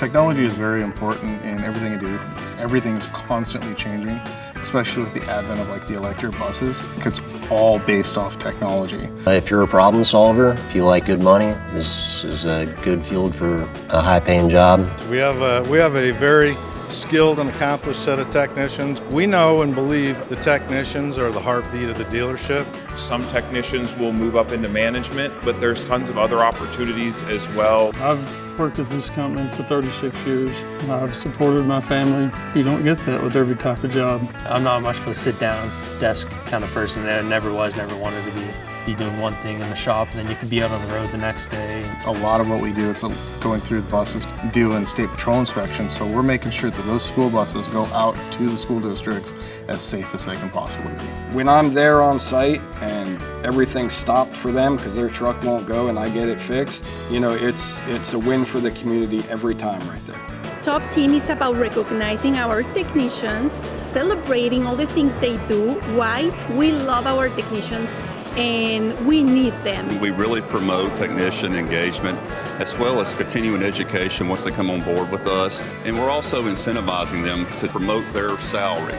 Technology is very important in everything I do. Everything is constantly changing, especially with the advent of like the electric buses. It's all based off technology. If you're a problem solver, if you like good money, this is a good field for a high-paying job. We have a very skilled and accomplished set of technicians. We know and believe the technicians are the heartbeat of the dealership. Some technicians will move up into management, but there's tons of other opportunities as well. I've worked at this company for 36 years. I've supported my family. You don't get that with every type of job. I'm not much of a sit-down desk kind of person. I never was, never wanted to be doing one thing in the shop, and then you could be out on the road the next day. A lot of what we do, it's going through the buses, doing state patrol inspections, so we're making sure that those school buses go out to the school districts as safe as they can possibly be. When I'm there on site and everything's stopped for them because their truck won't go and I get it fixed, you know, it's a win for the community every time right there. Top Team is about recognizing our technicians, celebrating all the things they do, why we love our technicians, and we need them. We really promote technician engagement as well as continuing education once they come on board with us, and we're also incentivizing them to promote their salary.